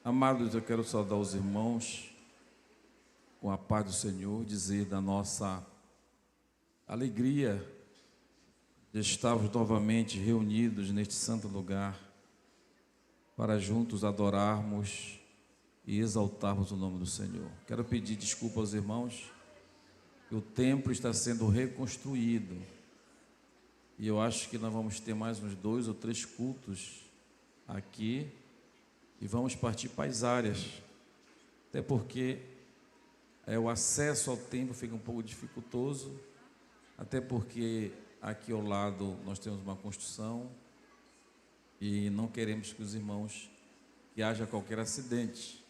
Amados, eu quero saudar os irmãos com a paz do Senhor, dizer da nossa alegria de estarmos novamente reunidos neste santo lugar para juntos adorarmos e exaltarmos o nome do Senhor. Quero pedir desculpa aos irmãos, que o templo está sendo reconstruído e eu acho que nós vamos ter mais uns 2 ou 3 cultos aqui e vamos partir para as áreas, até porque o acesso ao templo fica um pouco dificultoso, até porque aqui ao lado nós temos uma construção e não queremos que os irmãos, que haja qualquer acidente.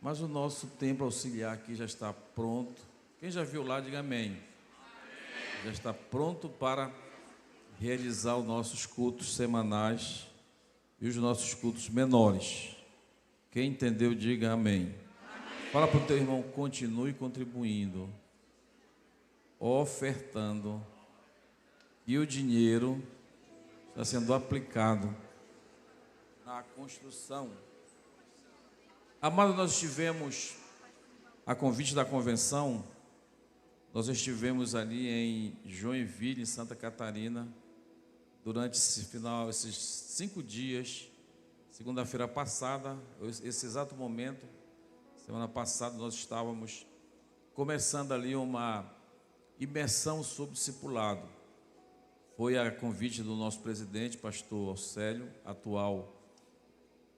Mas o nosso templo auxiliar aqui já está pronto. Quem já viu lá, diga amém. Amém. Já está pronto para realizar os nossos cultos semanais e os nossos cultos menores. Quem entendeu, diga amém. Amém. Fala para o teu irmão, continue contribuindo, ofertando, e o dinheiro está sendo aplicado na construção. Amado, nós estivemos, a convite da convenção, nós estivemos ali em Joinville, em Santa Catarina, durante esses 5 dias. Segunda-feira passada, esse exato momento, semana passada, nós estávamos começando ali uma imersão sobre discipulado. Foi a convite do nosso presidente, pastor Alcélio, atual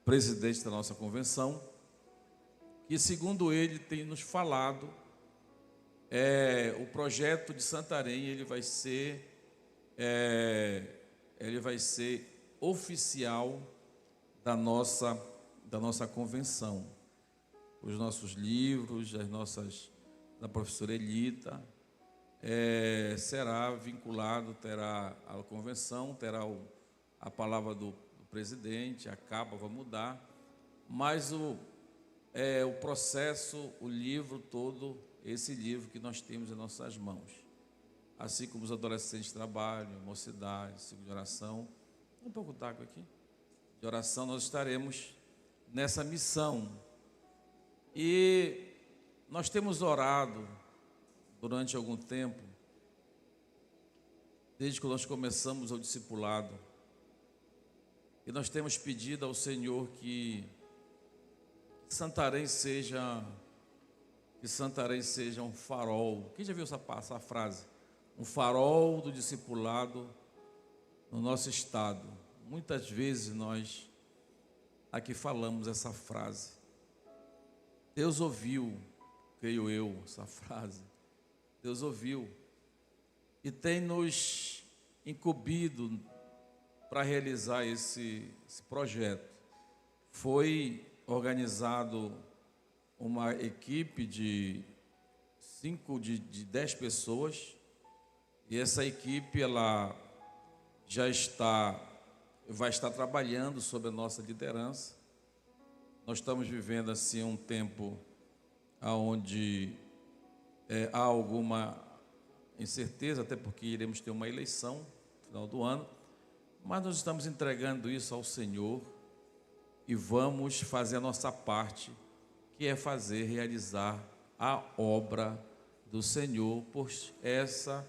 presidente da nossa convenção, e segundo ele tem nos falado, o projeto de Santarém ele vai ser oficial da nossa convenção. Os nossos livros, da professora Elita, será vinculado, terá a convenção, terá a palavra do presidente, a capa vai mudar, mas o processo, o livro todo, esse livro que nós temos em nossas mãos, assim como os adolescentes trabalham, mocidade, ciclo de oração, um pouco d'água aqui, de oração, nós estaremos nessa missão. E nós temos orado durante algum tempo, desde que nós começamos o discipulado, e nós temos pedido ao Senhor que Santarém seja um farol. Quem já viu essa frase? Um farol do discipulado no nosso estado. Muitas vezes nós aqui falamos essa frase. Deus ouviu, creio eu, essa frase. Deus ouviu e tem nos incumbido para realizar esse projeto. Foi organizado uma equipe de 10 pessoas e essa equipe ela vai estar trabalhando sob a nossa liderança. Nós estamos vivendo assim um tempo onde há alguma incerteza, até porque iremos ter uma eleição no final do ano, mas nós estamos entregando isso ao Senhor e vamos fazer a nossa parte, que é realizar a obra do Senhor, pois essa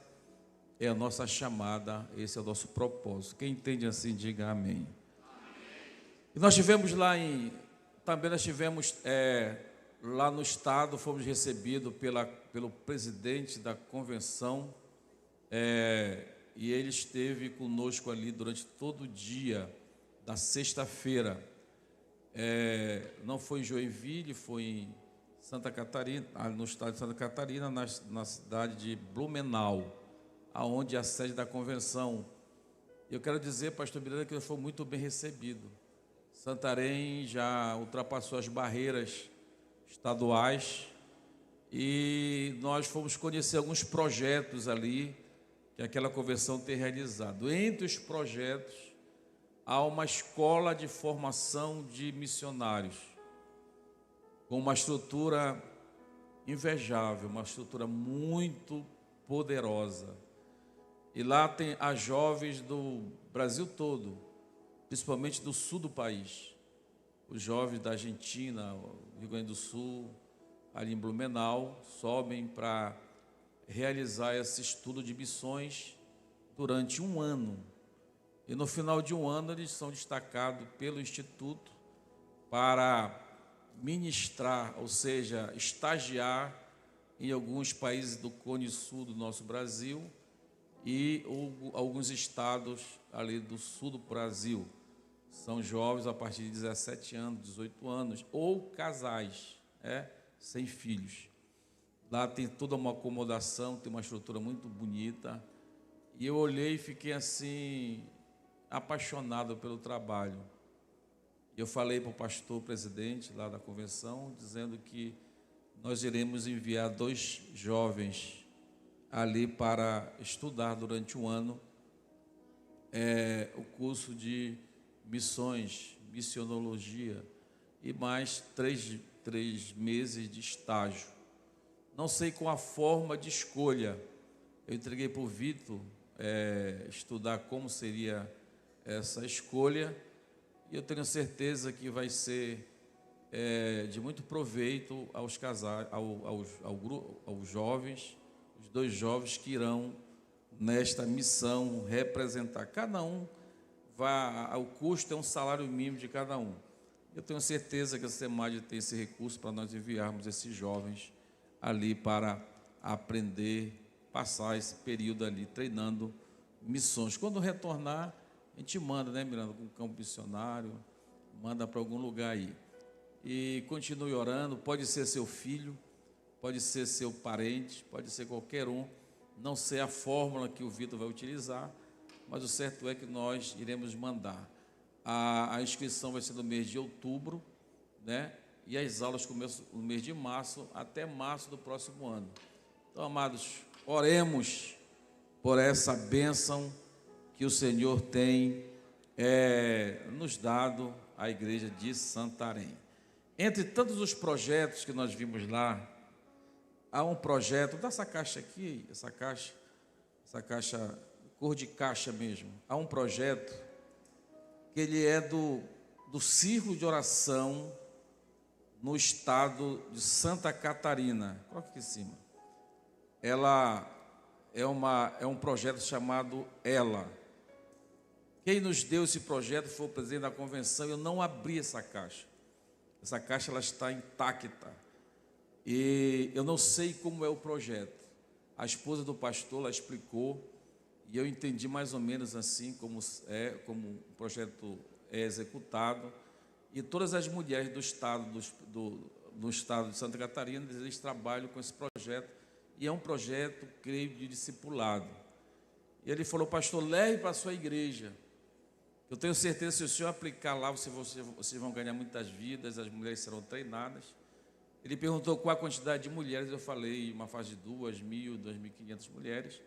é a nossa chamada, esse é o nosso propósito. Quem entende assim, diga amém. E nós estivemos lá no estado, fomos recebidos pelo presidente da convenção, e ele esteve conosco ali durante todo o dia da sexta-feira. Não foi em Joinville, foi em Santa Catarina, no estado de Santa Catarina, na cidade de Blumenau, aonde é a sede da convenção. Eu quero dizer, pastor Miranda, que eu fui muito bem recebido. Santarém já ultrapassou as barreiras estaduais e nós fomos conhecer alguns projetos ali que aquela convenção tem realizado. Entre os projetos, há uma escola de formação de missionários, com uma estrutura invejável, uma estrutura muito poderosa. E lá tem as jovens do Brasil todo, principalmente do sul do país. os jovens da Argentina, Rio Grande do Sul, ali em Blumenau, sobem para realizar esse estudo de missões durante um ano. E no final de um ano eles são destacados pelo Instituto para ministrar, ou seja, estagiar em alguns países do Cone Sul do nosso Brasil e alguns estados ali do sul do Brasil. São jovens a partir de 17 anos, 18 anos, ou casais, sem filhos. Lá tem toda uma acomodação, tem uma estrutura muito bonita. E eu olhei e fiquei assim, apaixonado pelo trabalho. Eu falei para o pastor presidente lá da convenção, dizendo que nós iremos enviar 2 jovens ali para estudar durante um ano o curso de missões, missionologia, e mais 3 meses de estágio. Não sei qual a forma de escolha. Eu entreguei para o Vitor estudar como seria essa escolha, e eu tenho certeza que vai ser de muito proveito aos casais, aos jovens, os 2 jovens que irão nesta missão representar. Cada um o custo é um salário mínimo de cada um. Eu tenho certeza que a SEMAD tem esse recurso para nós enviarmos esses jovens ali para aprender, passar esse período ali treinando missões. Quando retornar, a gente manda, né, Miranda, com um campo missionário, manda para algum lugar aí. E continue orando, pode ser seu filho, pode ser seu parente, pode ser qualquer um. Não sei a fórmula que o Vitor vai utilizar, mas o certo é que nós iremos mandar. A inscrição vai ser no mês de outubro, né? E as aulas começam no mês de março, até março do próximo ano. Então, amados, oremos por essa bênção que o Senhor tem nos dado à igreja de Santarém. Entre tantos os projetos que nós vimos lá, há um projeto, dessa caixa aqui, essa caixa cor de caixa mesmo, há um projeto que ele é do Círculo de Oração no estado de Santa Catarina. Coloca aqui em cima. Ela é um projeto chamado Ela. Quem nos deu esse projeto foi o presidente da convenção. Eu não abri essa caixa. Essa caixa ela está intacta. E eu não sei como é o projeto. A esposa do pastor ela explicou e eu entendi mais ou menos assim como o projeto é executado. E todas as mulheres do estado do estado de Santa Catarina, eles trabalham com esse projeto. E é um projeto, creio, de discipulado. E ele falou, pastor, leve para a sua igreja. Eu tenho certeza que se o senhor aplicar lá, vocês vão ganhar muitas vidas, as mulheres serão treinadas. Ele perguntou qual a quantidade de mulheres, eu falei uma faixa de 2.000, 2.500 mulheres.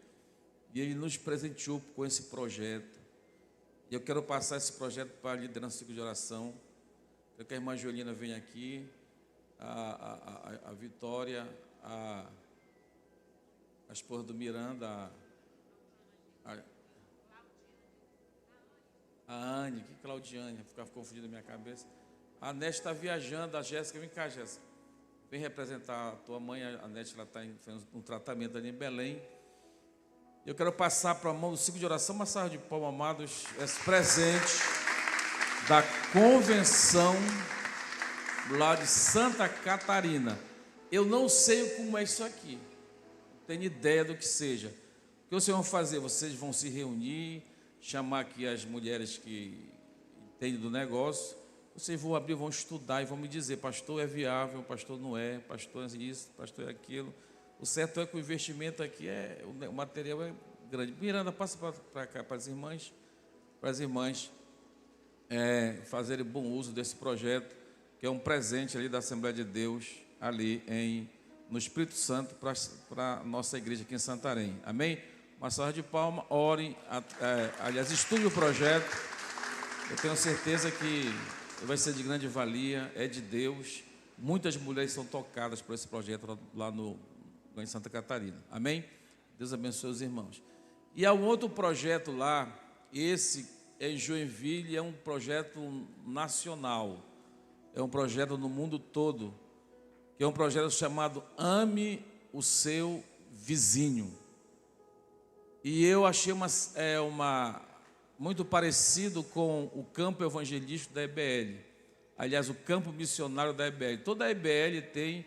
E ele nos presenteou com esse projeto. E eu quero passar esse projeto para a liderança do ciclo de oração. Eu quero que a irmã Jolina venha aqui, a Vitória, a esposa do Miranda, a Anne, que Claudiane, ficava confundindo na minha cabeça. A Nete está viajando, a Jéssica, vem cá, Jéssica. Vem representar a tua mãe, a Nete está fazendo um tratamento ali em Belém. Eu quero passar para a mão do ciclo de oração, uma salva de palmas, amados, esse presente da convenção lá de Santa Catarina. Eu não sei como é isso aqui, não tenho ideia do que seja. O que vocês vão fazer? Vocês vão se reunir, chamar aqui as mulheres que entendem do negócio, vocês vão abrir, vão estudar e vão me dizer, pastor, é viável, pastor não é, pastor é isso, pastor é aquilo. O certo é que o investimento aqui o material é grande. Miranda, passa para cá, para as irmãs fazerem bom uso desse projeto, que é um presente ali da Assembleia de Deus, ali no Espírito Santo, para a nossa igreja aqui em Santarém. Amém? Uma salva de palmas, orem, aliás, estudem o projeto. Eu tenho certeza que vai ser de grande valia, é de Deus. Muitas mulheres são tocadas por esse projeto lá em Santa Catarina. Amém? Deus abençoe os irmãos. E há um outro projeto lá, esse é em Joinville, é um projeto nacional. é um projeto no mundo todo, que é um projeto chamado Ame o Seu Vizinho. E eu achei muito parecido com o campo evangelístico da EBL. Aliás, o campo missionário da EBL. Toda a EBL tem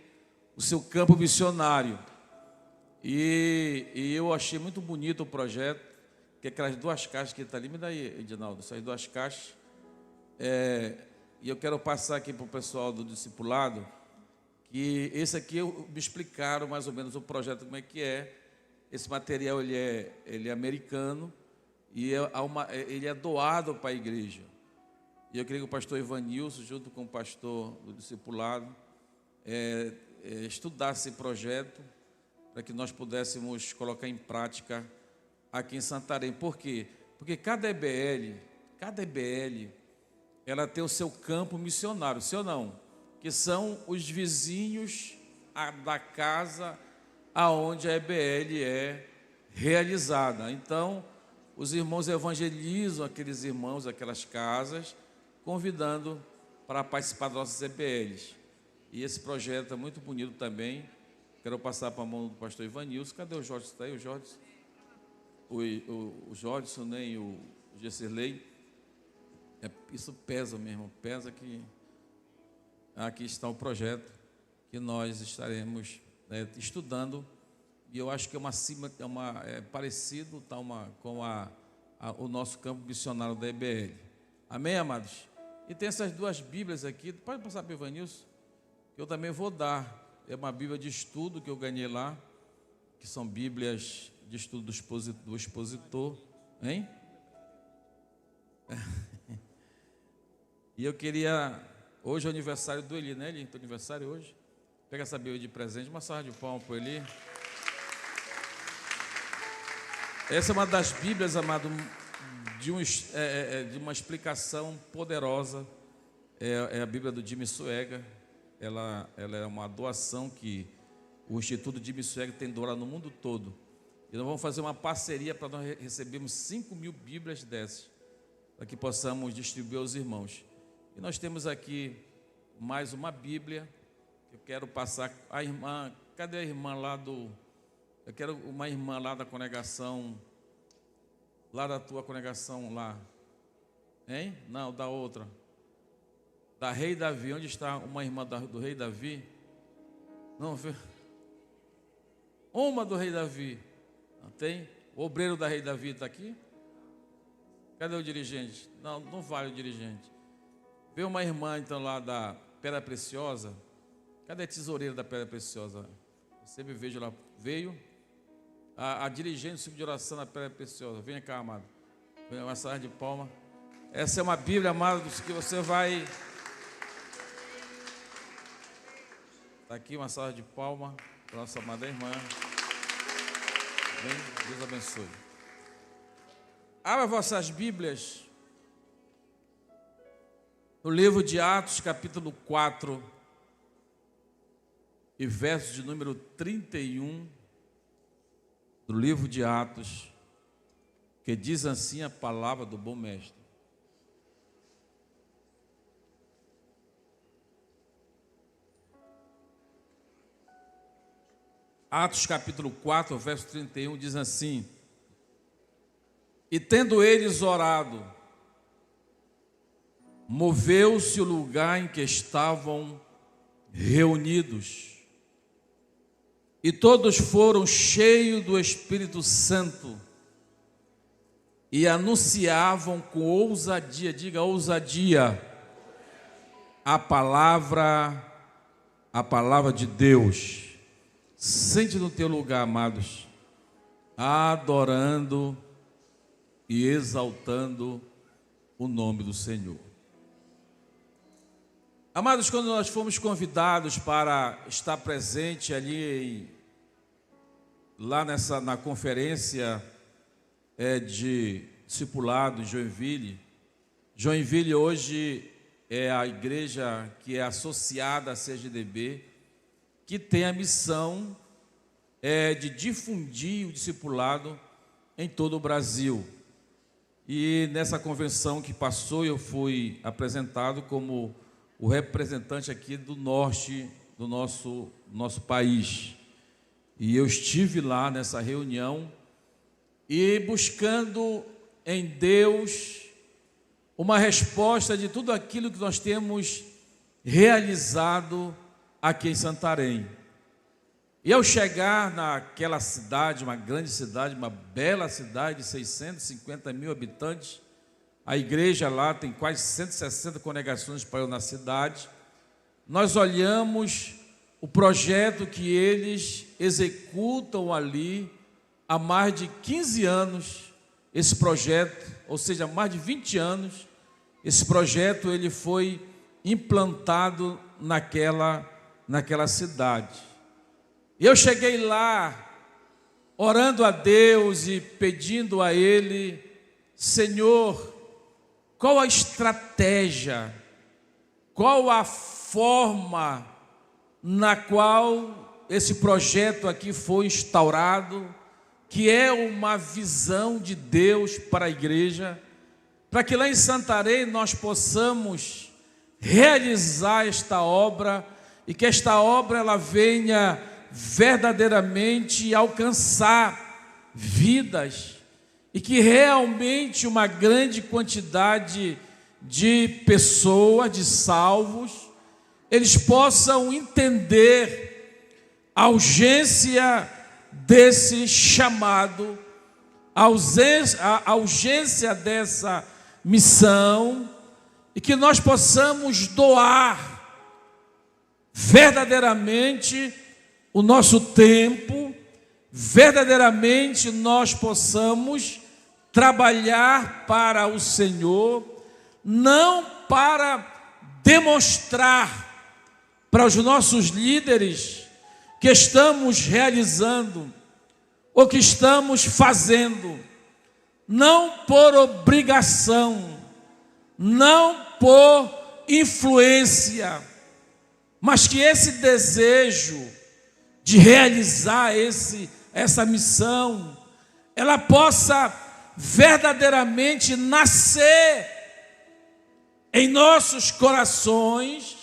o seu campo missionário. E eu achei muito bonito o projeto, que aquelas 2 caixas que está ali, me dá aí, Edinaldo, essas 2 caixas. E eu quero passar aqui para o pessoal do discipulado, que esse aqui me explicaram mais ou menos o projeto, como é que é. Esse material ele é americano e ele é doado para a igreja. E eu queria que o pastor Ivanilson, junto com o pastor do discipulado, estudasse esse projeto para que nós pudéssemos colocar em prática aqui em Santarém. Por quê? Porque cada EBL, ela tem o seu campo missionário, sim ou não? Que são os vizinhos da casa aonde a EBL é realizada. Então, os irmãos evangelizam aqueles irmãos, aquelas casas, convidando para participar das nossas EBLs. E esse projeto é muito bonito também. Quero passar para a mão do pastor Ivanilson. Cadê o Jorge? Está aí o Jorge? O Jorge, né, e o Gesserley. Isso pesa mesmo, pesa que aqui está o projeto que nós estaremos estudando, e eu acho que é parecido com o nosso campo missionário da EBL. Amém, amados? E tem essas 2 Bíblias aqui, pode passar para o Ivanilson, que eu também vou dar. É uma Bíblia de estudo que eu ganhei lá, que são Bíblias de estudo do expositor, hein? E eu queria, hoje é o aniversário do Eli, né, Eli? Teu aniversário hoje? Pega essa Bíblia de presente, uma salva de palmas para ele. Essa é uma das Bíblias, amado, de uma explicação poderosa. É a Bíblia do Jimmy Swaggart. Ela é uma doação que o Instituto Jimmy Swaggart tem doado no mundo todo. E nós vamos fazer uma parceria para nós recebermos 5.000 Bíblias dessas, para que possamos distribuir aos irmãos. E nós temos aqui mais uma Bíblia. Eu quero passar a irmã, cadê a irmã lá eu quero uma irmã lá da congregação, lá da tua congregação lá, hein? Não, da outra, da Rei Davi. Onde está uma irmã do Rei Davi? Não, uma do Rei Davi, não tem? O obreiro da Rei Davi está aqui? Cadê o dirigente? Não vale o dirigente. Vê uma irmã então lá da Pedra Preciosa. Cadê a tesoureira da Pedra Preciosa? Eu sempre vejo lá. Veio a dirigente do ciclo de oração da Pedra Preciosa. Vem cá, amado. Vem uma salva de palmas. Essa é uma Bíblia, amado, que você vai. Está aqui uma salva de palmas para a nossa amada irmã. Bem, Deus abençoe. Abra vossas Bíblias no livro de Atos, capítulo 4. E verso de número 31 do livro de Atos, que diz assim a palavra do bom mestre. Atos capítulo 4, verso 31 diz assim: E tendo eles orado, moveu-se o lugar em que estavam reunidos, e todos foram cheios do Espírito Santo e anunciavam com ousadia, diga ousadia, a palavra de Deus. Sente no teu lugar, amados, adorando e exaltando o nome do Senhor. Amados, quando nós fomos convidados para estar presente ali lá na conferência de discipulado em Joinville. Joinville hoje é a igreja que é associada à CGDB, que tem a missão de difundir o discipulado em todo o Brasil. E nessa convenção que passou, eu fui apresentado como o representante aqui do norte do nosso país. E eu estive lá nessa reunião e buscando em Deus uma resposta de tudo aquilo que nós temos realizado aqui em Santarém. E ao chegar naquela cidade, uma grande cidade, uma bela cidade de 650 mil habitantes, a igreja lá tem quase 160 congregações espalhadas na cidade, nós olhamos o projeto que eles executam ali há mais de 15 anos, esse projeto, ou seja, há mais de 20 anos, esse projeto ele foi implantado naquela cidade. Eu cheguei lá, orando a Deus e pedindo a Ele, Senhor, qual a estratégia, qual a forma na qual esse projeto aqui foi instaurado, que é uma visão de Deus para a igreja, para que lá em Santarém nós possamos realizar esta obra e que esta obra ela venha verdadeiramente alcançar vidas e que realmente uma grande quantidade de pessoas, de salvos, eles possam entender a urgência desse chamado, a urgência dessa missão, e que nós possamos doar verdadeiramente o nosso tempo, verdadeiramente nós possamos trabalhar para o Senhor, não para demonstrar para os nossos líderes que estamos realizando ou que estamos fazendo, não por obrigação, não por influência, mas que esse desejo de realizar essa missão, ela possa verdadeiramente nascer em nossos corações,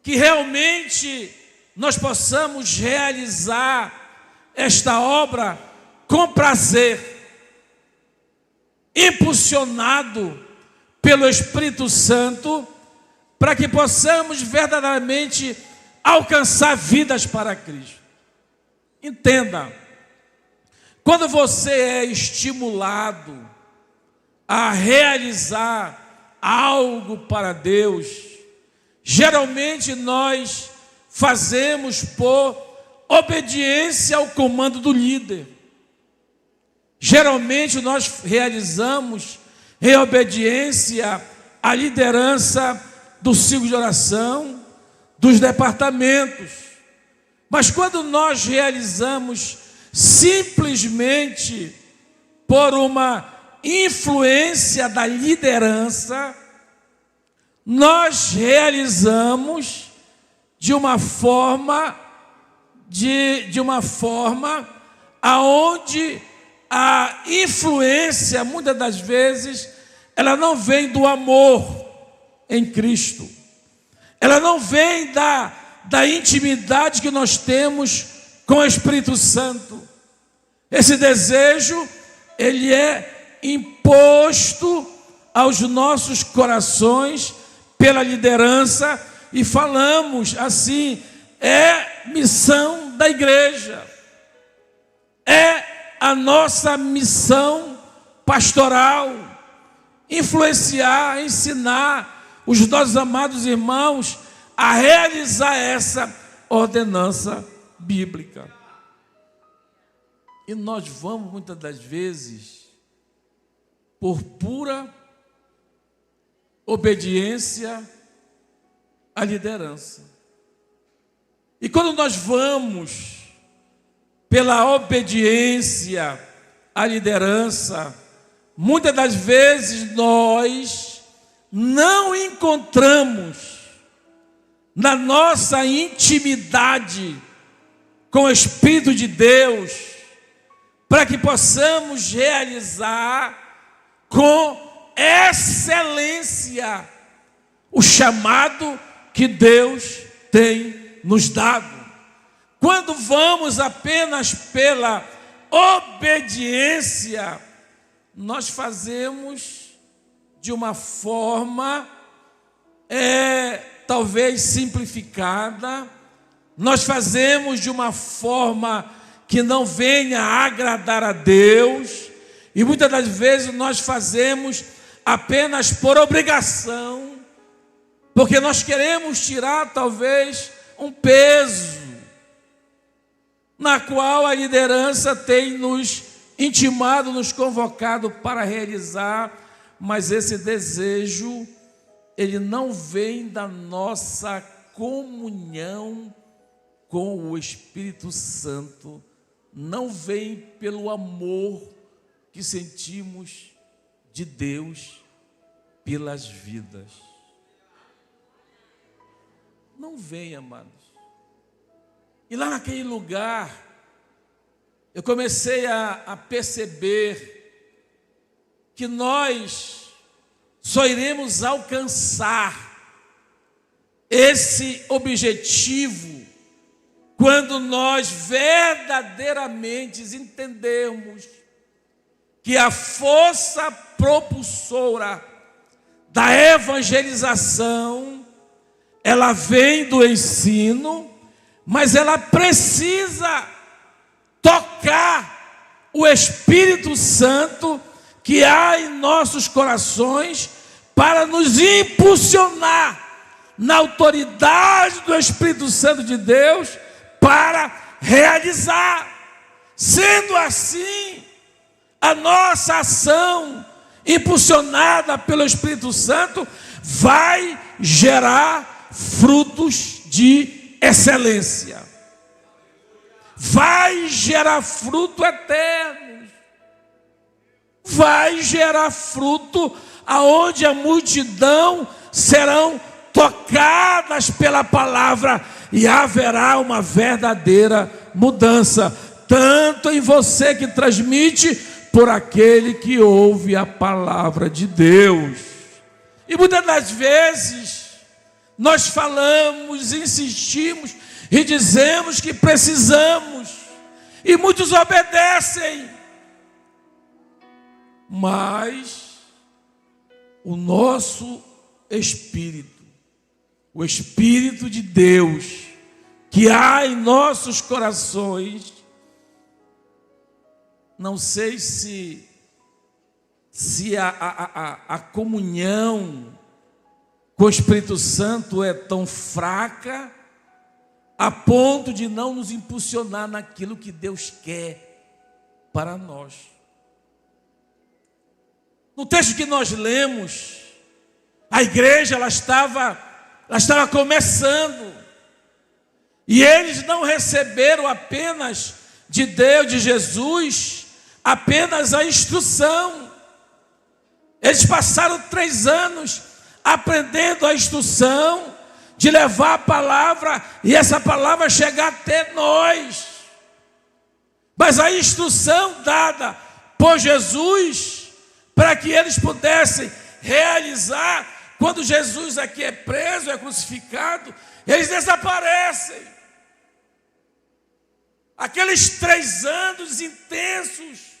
que realmente nós possamos realizar esta obra com prazer, impulsionado pelo Espírito Santo, para que possamos verdadeiramente alcançar vidas para Cristo. Entenda, quando você é estimulado a realizar algo para Deus, geralmente nós fazemos por obediência ao comando do líder. Geralmente nós realizamos em obediência à liderança do ciclo de oração, dos departamentos. Mas quando nós realizamos simplesmente por uma influência da liderança, nós realizamos de uma forma aonde a influência, muitas das vezes, ela não vem do amor em Cristo, ela não vem da intimidade que nós temos com o Espírito Santo. Esse desejo, ele é imposto aos nossos corações pela liderança, e falamos assim, é missão da igreja, é a nossa missão pastoral, influenciar, ensinar os nossos amados irmãos a realizar essa ordenança bíblica. E nós vamos muitas das vezes por pura obediência à liderança. E quando nós vamos pela obediência à liderança, muitas das vezes nós não encontramos na nossa intimidade com o Espírito de Deus, para que possamos realizar com excelência o chamado que Deus tem nos dado. Quando vamos apenas pela obediência, nós fazemos de uma forma talvez simplificada, nós fazemos de uma forma que não venha a agradar a Deus, e muitas das vezes nós fazemos apenas por obrigação, porque nós queremos tirar talvez um peso, na qual a liderança tem nos intimado, nos convocado para realizar, mas esse desejo, ele não vem da nossa comunhão com o Espírito Santo, não vem pelo amor que sentimos de Deus pelas vidas. Não vem, amados. E lá naquele lugar, eu comecei a perceber que nós só iremos alcançar esse objetivo quando nós verdadeiramente entendermos que a força propulsora da evangelização, ela vem do ensino, mas ela precisa tocar o Espírito Santo que há em nossos corações para nos impulsionar na autoridade do Espírito Santo de Deus para realizar. Sendo assim, a nossa ação impulsionada pelo Espírito Santo vai gerar frutos de excelência, vai gerar fruto eterno, vai gerar fruto aonde a multidão serão tocadas pela palavra e haverá uma verdadeira mudança, tanto em você que transmite, por aquele que ouve a palavra de Deus. E muitas das vezes nós falamos, insistimos e dizemos que precisamos, e muitos obedecem, mas o nosso espírito, o Espírito de Deus que há em nossos corações, não sei se a comunhão com o Espírito Santo é tão fraca a ponto de não nos impulsionar naquilo que Deus quer para nós. No texto que nós lemos, a igreja ela estava começando, e eles não receberam apenas de Deus, de Jesus, apenas a instrução. Eles passaram 3 anos aprendendo a instrução de levar a palavra e essa palavra chegar até nós. Mas a instrução dada por Jesus para que eles pudessem realizar, quando Jesus aqui é preso, é crucificado, eles desaparecem. Aqueles 3 anos intensos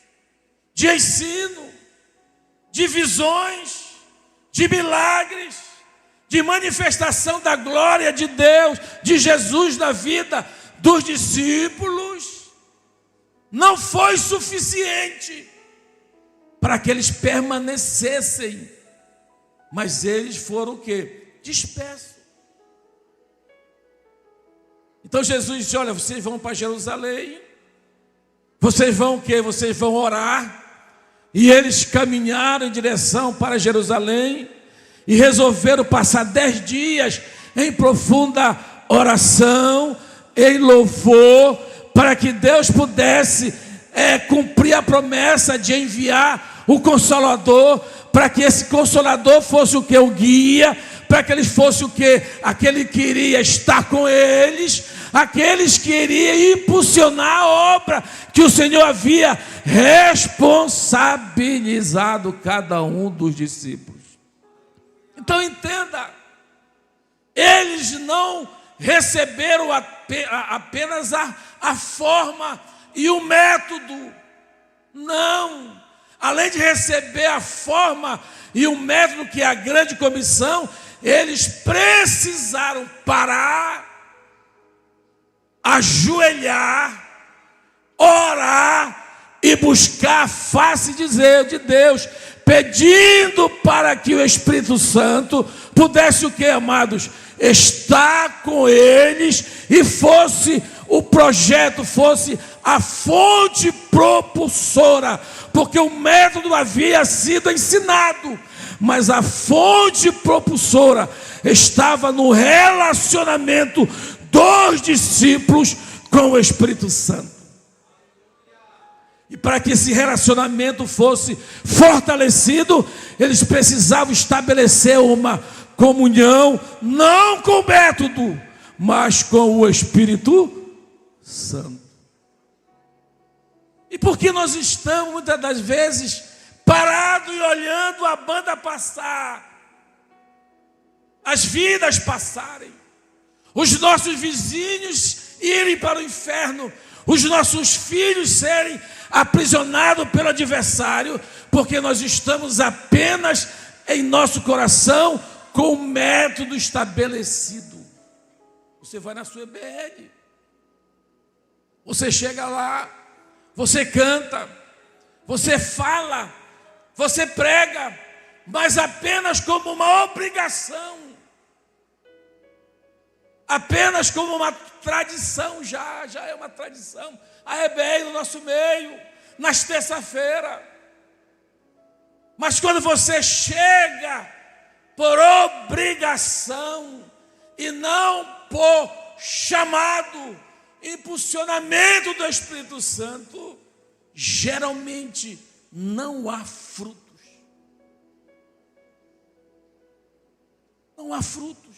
de ensino, de visões, de milagres, de manifestação da glória de Deus, de Jesus na vida dos discípulos, não foi suficiente para que eles permanecessem, mas eles foram o quê? Dispersos. Então Jesus disse: olha, vocês vão para Jerusalém, vocês vão o quê? Vocês vão orar. E eles caminharam em direção para Jerusalém e resolveram passar 10 dias em profunda oração, em louvor, para que Deus pudesse cumprir a promessa de enviar o Consolador, para que esse Consolador fosse o que? O guia, para que eles fossem o que? Aquele que iria estar com eles, aqueles que iriam impulsionar a obra que o Senhor havia responsabilizado cada um dos discípulos. Então entenda, Eles não receberam apenas a forma e o método. Não. Além de receber a forma e o método que é a grande comissão, eles precisaram parar, ajoelhar, orar e buscar a face de Deus, pedindo para que o Espírito Santo pudesse o que, amados? Estar com eles e fosse o projeto, fosse a fonte propulsora, porque o método havia sido ensinado, mas a fonte propulsora estava no relacionamento dos discípulos com o Espírito Santo. E para que esse relacionamento fosse fortalecido, eles precisavam estabelecer uma comunhão, não com o método, mas com o Espírito Santo. E por que nós estamos, muitas das vezes, parados e olhando a banda passar, as vidas passarem, os nossos vizinhos irem para o inferno, os nossos filhos serem aprisionados pelo adversário, porque nós estamos apenas em nosso coração com o método estabelecido. Você vai na sua EBL, você chega lá, você canta, você fala, você prega, mas apenas como uma obrigação, apenas como uma tradição, já é uma tradição. A EBL no nosso meio, nas terça-feiras. Mas quando você chega por obrigação e não por chamado, impulsionamento do Espírito Santo, geralmente não há frutos. Não há frutos.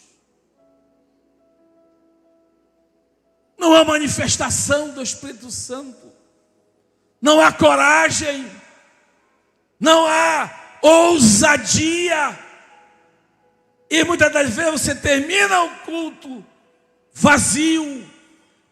Não há manifestação do Espírito Santo. Não há coragem. Não há ousadia. E muitas das vezes você termina o culto vazio.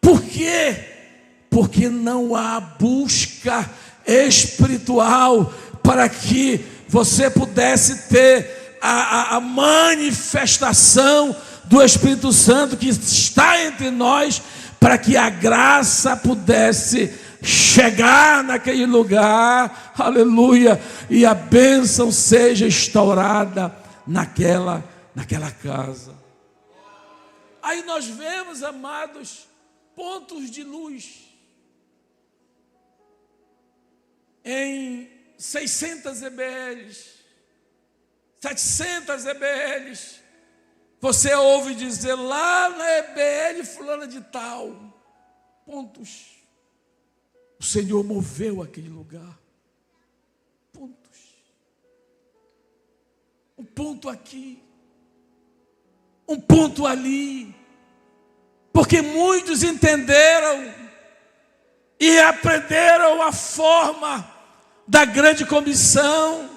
Por quê? Porque não há busca espiritual para que você pudesse ter a manifestação do Espírito Santo que está entre nós, para que a graça pudesse chegar naquele lugar, aleluia, e a bênção seja instaurada naquela casa. Aí nós vemos, amados, pontos de luz em 600 EBLs, 700 EBLs. Você ouve dizer lá na EBL fulana de tal, pontos. O Senhor moveu aquele lugar. Pontos. Um ponto aqui, um ponto ali. Porque muitos entenderam e aprenderam a forma da grande comissão.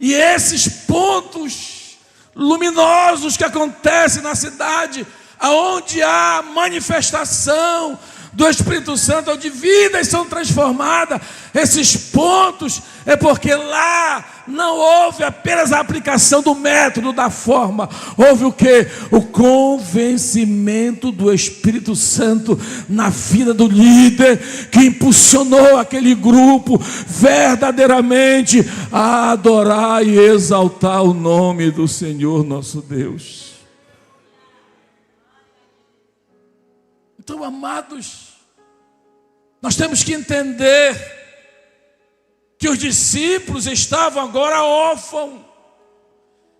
E esses pontos luminosos que acontecem na cidade, aonde há manifestação do Espírito Santo, onde vidas são transformadas, esses pontos é porque lá não houve apenas a aplicação do método, da forma, houve o quê? O convencimento do Espírito Santo na vida do líder, que impulsionou aquele grupo verdadeiramente a adorar e exaltar o nome do Senhor nosso Deus. Então, amados, nós temos que entender que os discípulos estavam agora órfãos.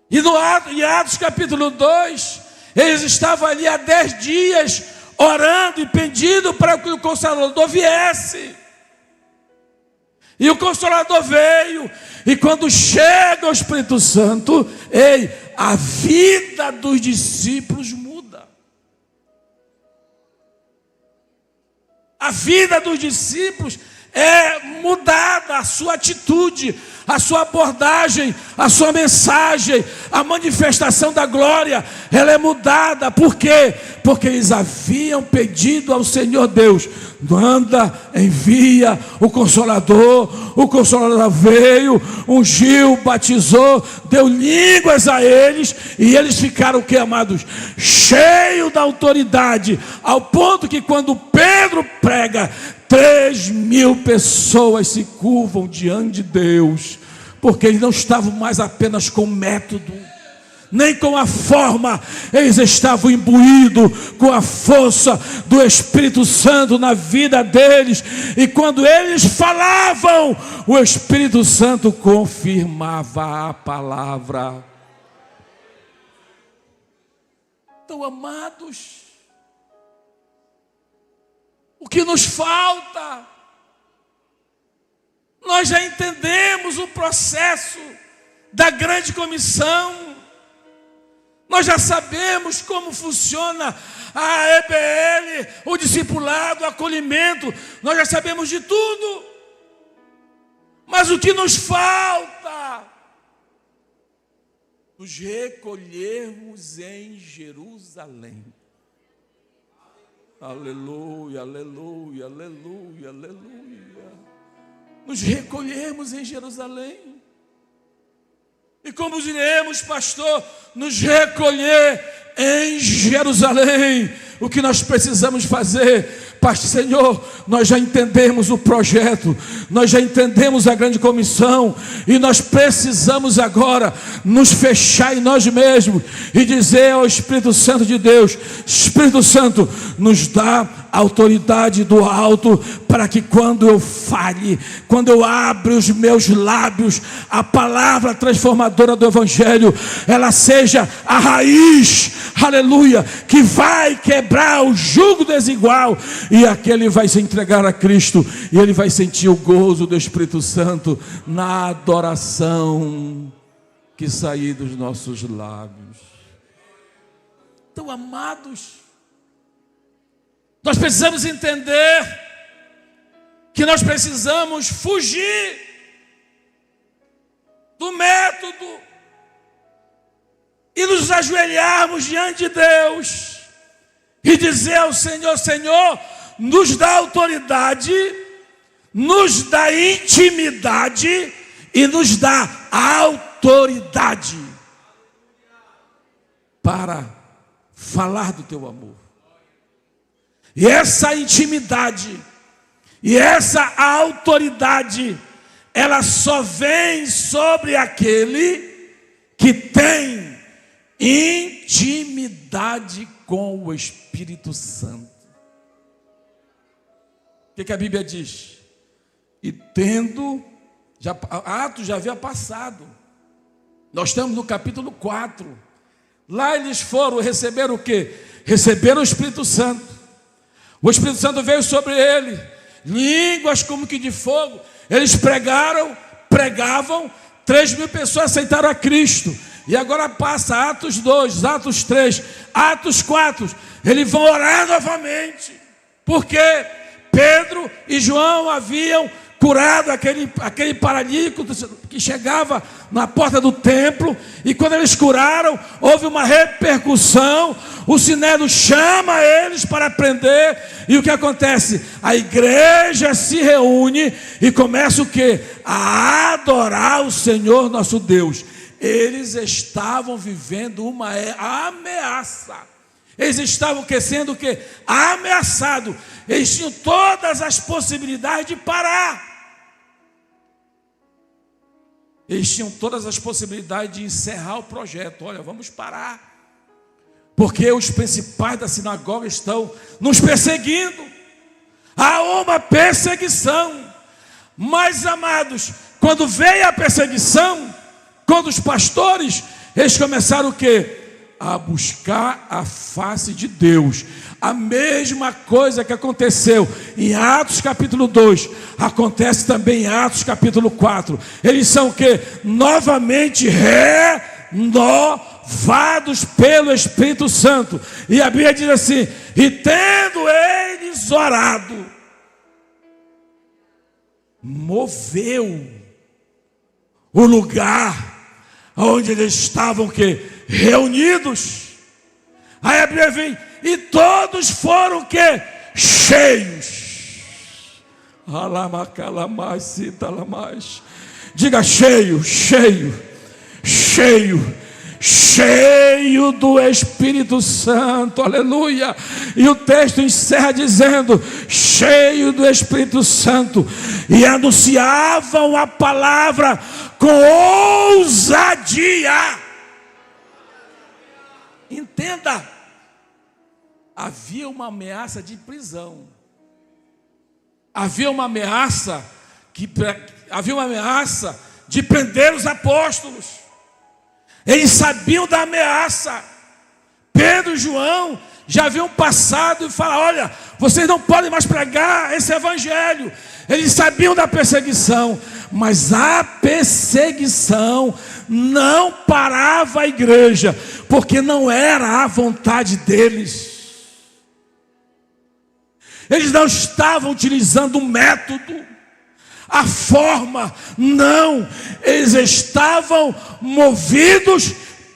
E em Atos capítulo 2, eles estavam ali há 10 dias, orando e pedindo para que o Consolador viesse. E o Consolador veio, e quando chega o Espírito Santo, a vida dos discípulos muda. A vida dos discípulos é mudada a sua atitude, a sua abordagem, a sua mensagem, a manifestação da glória, ela é mudada. Por quê? Porque eles haviam pedido ao Senhor Deus: manda, envia o Consolador veio, ungiu, batizou, deu línguas a eles, e eles ficaram o que, amados? Cheios da autoridade, ao ponto que quando Pedro prega, 3.000 pessoas se curvam diante de Deus, porque eles não estavam mais apenas com método, nem com a forma, eles estavam imbuídos com a força do Espírito Santo na vida deles, e quando eles falavam, o Espírito Santo confirmava a palavra. Então, amados, o que nos falta? Nós já entendemos o processo da grande comissão, nós já sabemos como funciona a EBL, o discipulado, o acolhimento, nós já sabemos de tudo, mas o que nos falta? Nos recolhermos em Jerusalém. Aleluia, aleluia, aleluia, aleluia. Nos recolhermos em Jerusalém. E como diremos, pastor, nos recolher em Jerusalém. O que nós precisamos fazer? Pastor, Senhor, nós já entendemos o projeto, nós já entendemos a grande comissão, e nós precisamos agora nos fechar em nós mesmos e dizer ao Espírito Santo de Deus: Espírito Santo, nos dá autoridade do alto, para que quando eu fale, quando eu abro os meus lábios, a palavra transformadora do Evangelho, ela seja a raiz, aleluia, que vai quebrar o jugo desigual, e aquele vai se entregar a Cristo, e ele vai sentir o gozo do Espírito Santo na adoração que sair dos nossos lábios. Então, amados, nós precisamos entender que nós precisamos fugir do método e nos ajoelharmos diante de Deus e dizer ao Senhor: Senhor, nos dá autoridade, nos dá intimidade e nos dá autoridade para falar do teu amor. E essa intimidade e essa autoridade, ela só vem sobre aquele que tem intimidade com o Espírito Santo. O que a Bíblia diz? E tendo, Atos já havia passado, nós estamos no capítulo 4, lá eles foram receber o quê? Receberam o Espírito Santo. O Espírito Santo veio sobre ele, línguas como que de fogo. Eles pregavam, 3.000 pessoas aceitaram a Cristo. E agora passa Atos 2, Atos 3, Atos 4. Eles vão orar novamente, porque Pedro e João haviam curado aquele paralítico que chegava na porta do templo, e quando eles curaram, houve uma repercussão. O Sinédrio chama eles para aprender, e o que acontece? A igreja se reúne e começa o quê? A adorar o Senhor nosso Deus. Eles estavam vivendo uma ameaça. Eles estavam sendo o quê? Ameaçados. Eles tinham todas as possibilidades de parar. Eles tinham todas as possibilidades de encerrar o projeto. Olha, vamos parar, porque os principais da sinagoga estão nos perseguindo. Há uma perseguição. Mas, amados, quando veio a perseguição, quando os pastores, eles começaram o quê? A buscar a face de Deus. A mesma coisa que aconteceu em Atos capítulo 2, acontece também em Atos capítulo 4. Eles são o quê? Novamente renovados pelo Espírito Santo. E a Bíblia diz assim: e tendo eles orado, moveu o lugar onde eles estavam reunidos. Aí a Bíblia vem, e todos foram cheios. Diga cheio, cheio, cheio. Cheio do Espírito Santo, aleluia. E o texto encerra dizendo: cheio do Espírito Santo, e anunciavam a palavra com ousadia. Entenda, havia uma ameaça de prisão, havia uma ameaça de prender os apóstolos. Eles sabiam da ameaça. Pedro e João já haviam passado e falaram: olha, vocês não podem mais pregar esse evangelho. Eles sabiam da perseguição, mas a perseguição não parava a igreja, porque não era a vontade deles. Eles não estavam utilizando o método, a forma, não. Eles estavam movidos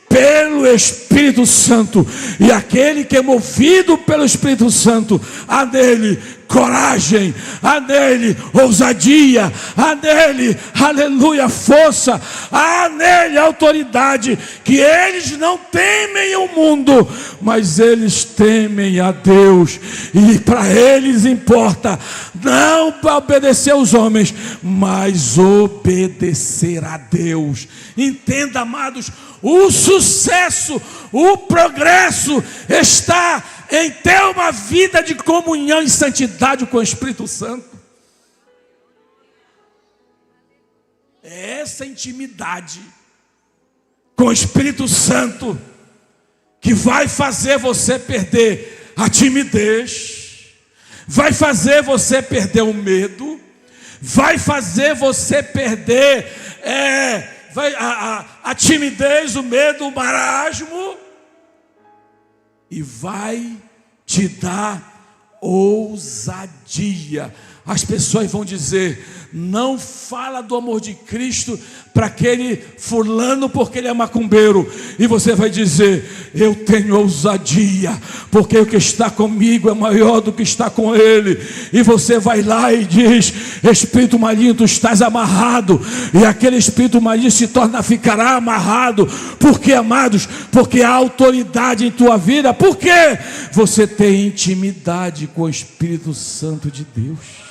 pelo Espírito Santo. E aquele que é movido pelo Espírito Santo, há nele coragem, há nele ousadia, há nele, aleluia, força, há nele autoridade, que eles não temem o mundo, mas eles temem a Deus. E para eles importa não para obedecer aos homens, mas obedecer a Deus. Entenda, amados, o sucesso, o progresso está em ter uma vida de comunhão e santidade com o Espírito Santo. É essa intimidade com o Espírito Santo que vai fazer você perder a timidez, vai fazer você perder o medo, vai fazer você perder a timidez, o medo, o marasmo, e vai te dar ousadia. As pessoas vão dizer: não fala do amor de Cristo para aquele fulano porque ele é macumbeiro. E você vai dizer: eu tenho ousadia, porque o que está comigo é maior do que está com ele. E você vai lá e diz: espírito maligno, tu estás amarrado. E aquele espírito maligno ficará amarrado. Por quê, amados? Porque há autoridade em tua vida. Por quê? Você tem intimidade com o Espírito Santo de Deus.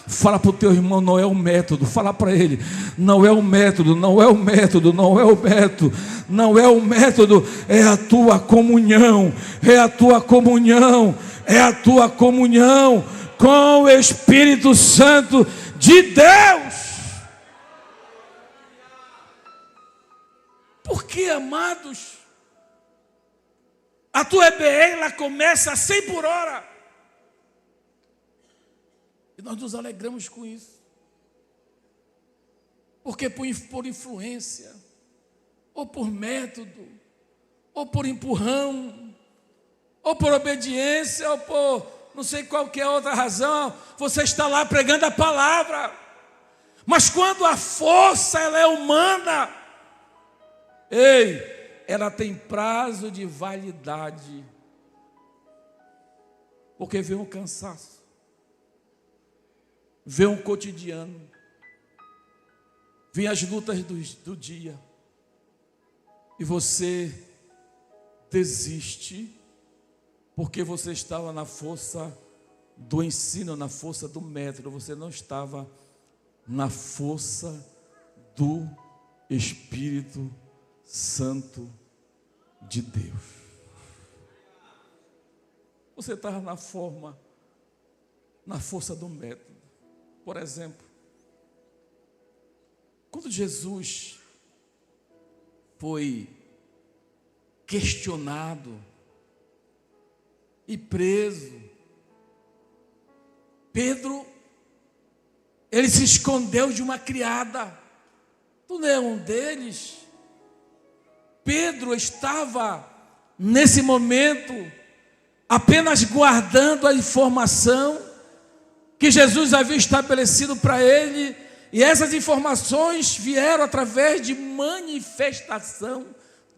Fala para o teu irmão: não é o método. Fala para ele: não é o método, não é o método, não é o método, não é o método, é a tua comunhão, é a tua comunhão, é a tua comunhão com o Espírito Santo de Deus. Porque, amados, a tua EBE ela começa a 100 por hora. E nós nos alegramos com isso. Porque por influência, ou por método, ou por empurrão, ou por obediência, ou por não sei qualquer outra razão, você está lá pregando a palavra. Mas quando a força ela é humana, ela tem prazo de validade. Porque vem um cansaço, vem um cotidiano, vem as lutas do dia, e você desiste, porque você estava na força do ensino, na força do método, você não estava na força do Espírito Santo de Deus. Você estava na força do método. Por exemplo, quando Jesus foi questionado e preso, Pedro, ele se escondeu de uma criada. Tu não é um deles? Pedro estava nesse momento apenas guardando a informação que Jesus havia estabelecido para ele, e essas informações vieram através de manifestação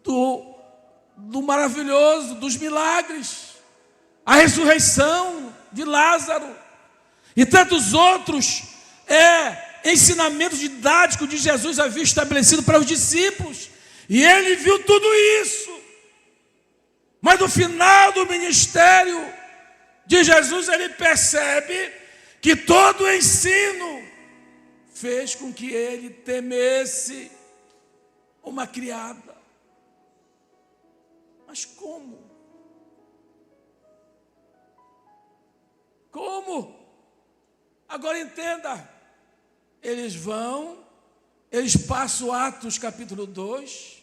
do maravilhoso, dos milagres, a ressurreição de Lázaro e tantos outros ensinamentos didáticos de Jesus havia estabelecido para os discípulos, e ele viu tudo isso. Mas no final do ministério de Jesus, ele percebe que todo o ensino fez com que ele temesse uma criada. Mas como? Como? Agora entenda, eles passam Atos capítulo 2,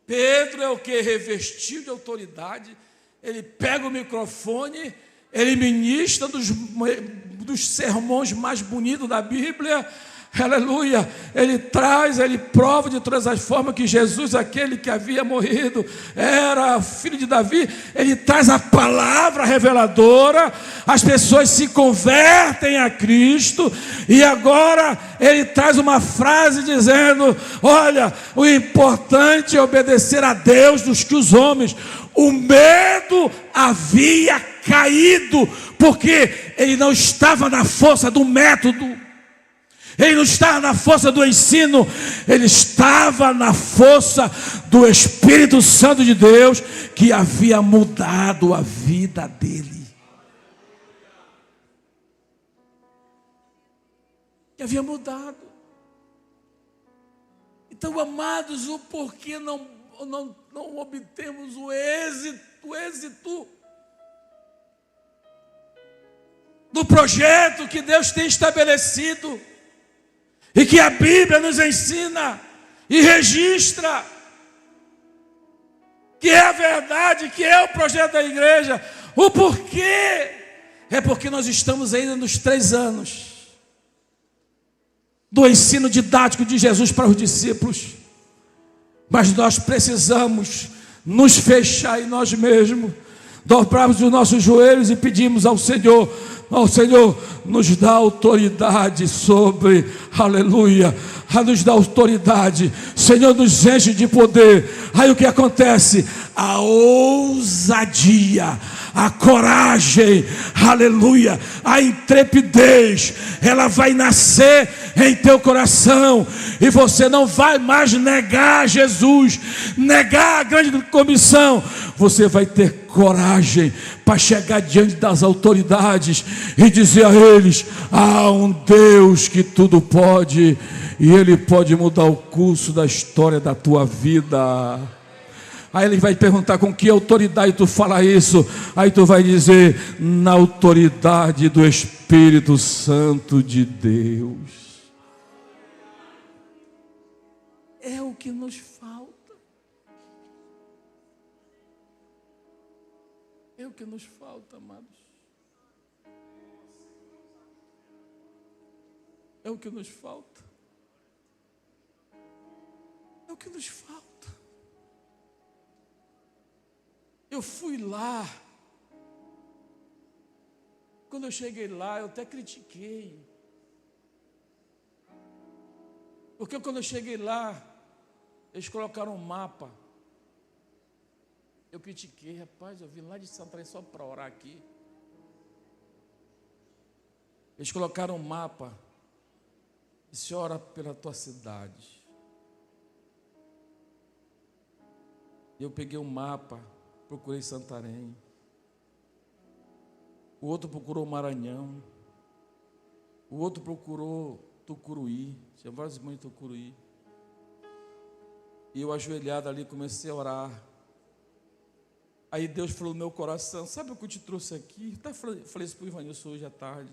Pedro é o que? Revestido de autoridade, ele pega o microfone, ele ministra dos sermões mais bonitos da Bíblia, aleluia, ele prova de todas as formas que Jesus, aquele que havia morrido, era filho de Davi, ele traz a palavra reveladora, as pessoas se convertem a Cristo, e agora ele traz uma frase dizendo: olha, o importante é obedecer a Deus dos que os homens. O medo havia caído, porque ele não estava na força do método, ele não estava na força do ensino, ele estava na força do Espírito Santo de Deus, que havia mudado a vida dele. Que havia mudado. Então, amados, o porquê não obtemos o êxito do projeto que Deus tem estabelecido e que a Bíblia nos ensina e registra, que é a verdade, que é o projeto da igreja. O porquê? É porque nós estamos ainda nos 3 anos do ensino didático de Jesus para os discípulos, mas nós precisamos nos fechar em nós mesmos, dobrarmos os nossos joelhos e pedimos ao Senhor: Senhor, nos dá autoridade sobre, aleluia, nos dá autoridade, Senhor, nos enche de poder. Aí o que acontece? A ousadia, a coragem, aleluia, a intrepidez, ela vai nascer em teu coração, e você não vai mais negar Jesus, negar a grande comissão. Você vai ter coragem para chegar diante das autoridades e dizer a eles: há um Deus que tudo pode, e Ele pode mudar o curso da história da tua vida. Aí ele vai perguntar: com que autoridade tu fala isso? Aí tu vai dizer: na autoridade do Espírito Santo de Deus. É o que nos falta. É o que nos falta, amados. É o que nos falta. É o que nos falta. Eu fui lá. Quando eu cheguei lá, eu até critiquei. Porque quando eu cheguei lá, eles colocaram um mapa. Eu critiquei: rapaz, eu vim lá de Santarém só para orar aqui. Eles colocaram um mapa. Disse: ora pela tua cidade. Eu peguei um mapa, procurei Santarém. O outro procurou Maranhão. O outro procurou Tucuruí. Tinha vários irmãos de Tucuruí. E eu, ajoelhado ali, comecei a orar. Aí Deus falou no meu coração: sabe o que eu te trouxe aqui? Até falei isso para o Ivanilson hoje à tarde.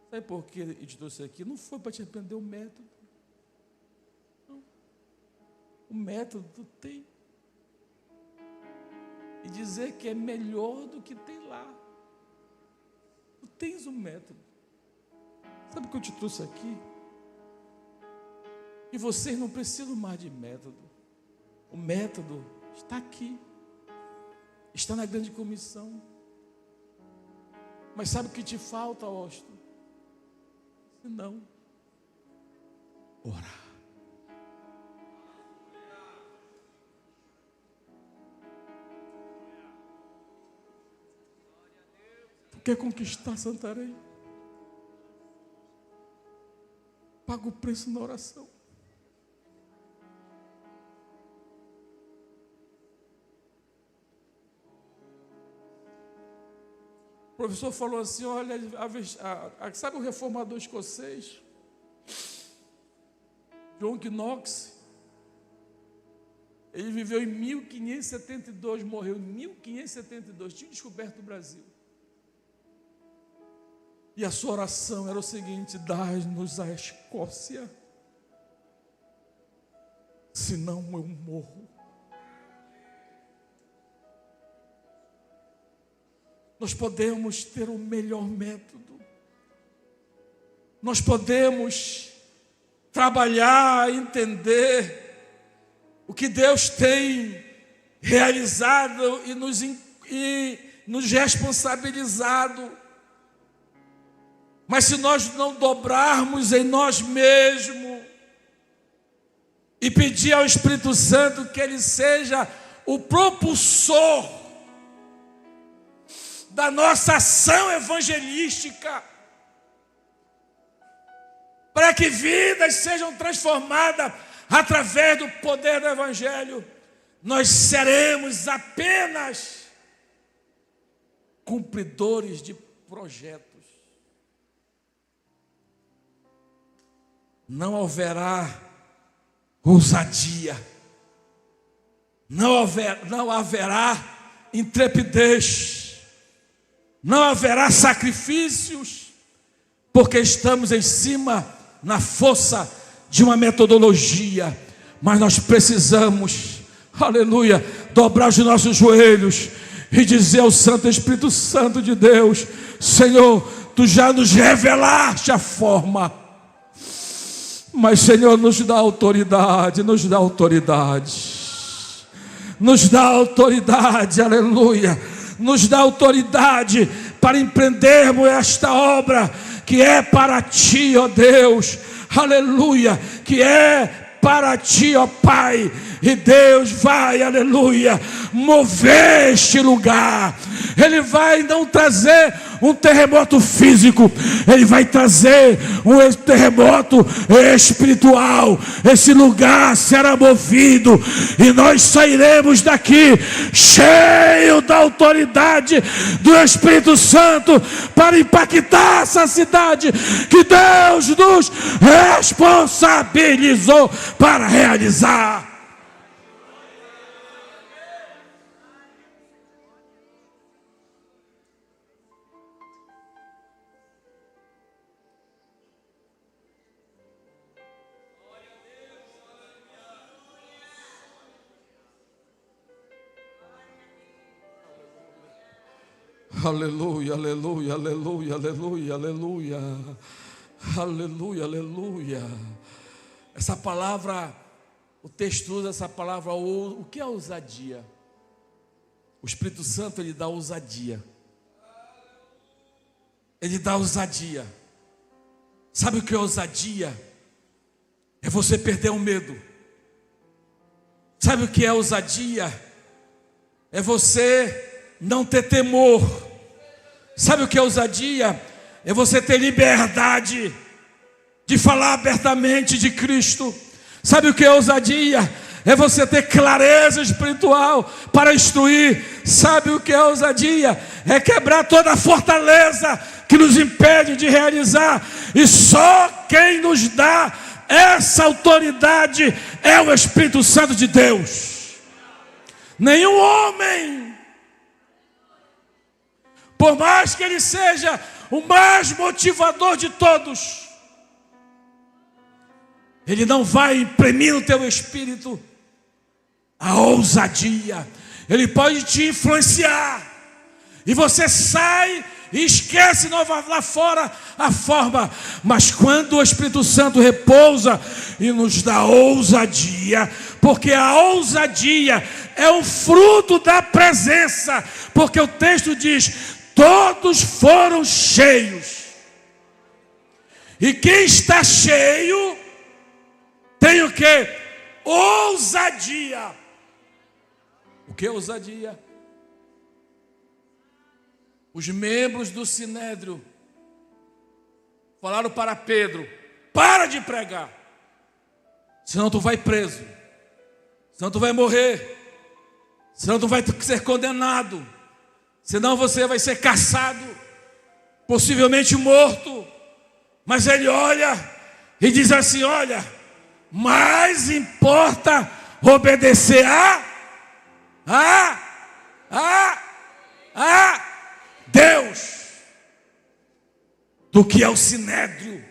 Sabe por que eu te trouxe aqui? Não foi para te aprender o método. Não. O método tu tem. E dizer que é melhor do que tem lá. Tu tens um método. Sabe o que eu te trouxe aqui? E vocês não precisam mais de método. O método está aqui. Está na grande comissão. Mas sabe o que te falta, Austin? se não orar. Tu quer conquistar Santarém? Paga o preço na oração. O professor falou assim, olha, sabe o reformador escocês? John Knox? Ele viveu em 1572, morreu em 1572, tinha descoberto o Brasil. E a sua oração era o seguinte: dai-nos a Escócia, senão eu morro. Nós podemos ter o melhor método, nós podemos trabalhar, entender o que Deus tem realizado e nos responsabilizado, mas se nós não dobrarmos em nós mesmos e pedir ao Espírito Santo que Ele seja o propulsor da nossa ação evangelística, para que vidas sejam transformadas através do poder do Evangelho, nós seremos apenas cumpridores de projetos. Não haverá ousadia, não haverá intrepidez, não haverá sacrifícios, porque estamos em cima, na força de uma metodologia, mas nós precisamos, aleluia, dobrar os nossos joelhos e dizer ao Santo Espírito Santo de Deus: Senhor, Tu já nos revelaste a forma, mas Senhor, nos dá autoridade, nos dá autoridade, nos dá autoridade, aleluia, nos dá autoridade para empreendermos esta obra que é para Ti, ó Deus, aleluia, que é para Ti, ó Pai. E Deus vai, aleluia, mover este lugar. Ele vai não trazer um terremoto físico, Ele vai trazer um terremoto espiritual. Esse lugar será movido e nós sairemos daqui cheio da autoridade do Espírito Santo para impactar essa cidade que Deus nos responsabilizou para realizar. Aleluia, aleluia, aleluia, aleluia, aleluia, aleluia, aleluia. Essa palavra, o texto usa essa palavra, o que é ousadia? O Espírito Santo, Ele dá ousadia. Ele dá ousadia. Sabe o que é ousadia? É você perder o medo. Sabe o que é ousadia? É você não ter temor. Sabe o que é ousadia? É você ter liberdade de falar abertamente de Cristo. Sabe o que é ousadia? É você ter clareza espiritual para instruir. Sabe o que é ousadia? É quebrar toda a fortaleza que nos impede de realizar. E só quem nos dá essa autoridade é o Espírito Santo de Deus. Nenhum homem, por mais que ele seja o mais motivador de todos, ele não vai imprimir no teu espírito a ousadia. Ele pode te influenciar, e você sai e esquece lá fora a forma. Mas quando o Espírito Santo repousa e nos dá ousadia, porque a ousadia é o fruto da presença, porque o texto diz: todos foram cheios. E quem está cheio tem o quê? Ousadia. O que é ousadia? Os membros do Sinédrio falaram para Pedro: para de pregar, senão tu vai preso, senão tu vai morrer, senão tu vai ser condenado, senão você vai ser caçado, possivelmente morto. Mas ele olha e diz assim: olha, mais importa obedecer a Deus do que ao Sinédrio,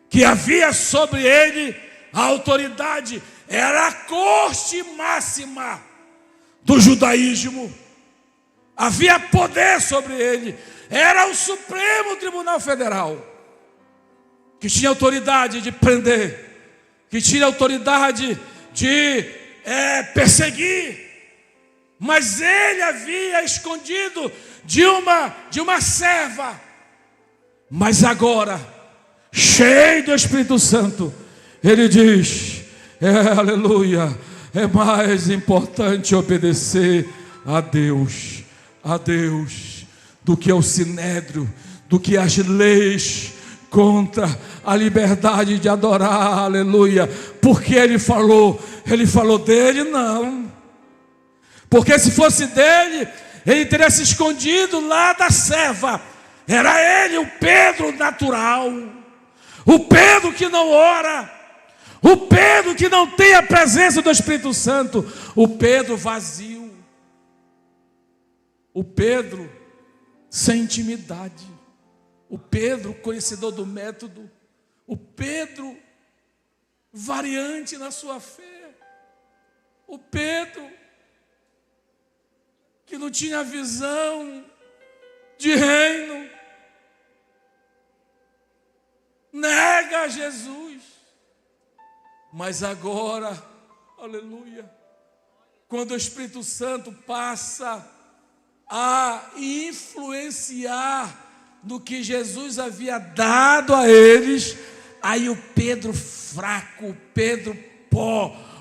que havia sobre ele a autoridade. Era a corte máxima do judaísmo, havia poder sobre ele, era o Supremo Tribunal Federal, que tinha autoridade de prender, que tinha autoridade de perseguir. Mas ele havia escondido de uma serva. Mas agora, cheio do Espírito Santo, ele diz: aleluia, é mais importante obedecer a Deus, do que ao Sinédrio, do que às leis contra a liberdade de adorar, aleluia. Porque ele falou dele? Não. Porque se fosse dele, ele teria se escondido lá da serva. Era ele, o Pedro natural, o Pedro que não ora, o Pedro que não tem a presença do Espírito Santo, o Pedro vazio, o Pedro sem intimidade, o Pedro conhecedor do método, o Pedro variante na sua fé, o Pedro que não tinha visão de reino, nega Jesus. Mas agora, aleluia, quando o Espírito Santo passa a influenciar no que Jesus havia dado a eles, aí o Pedro fraco, o Pedro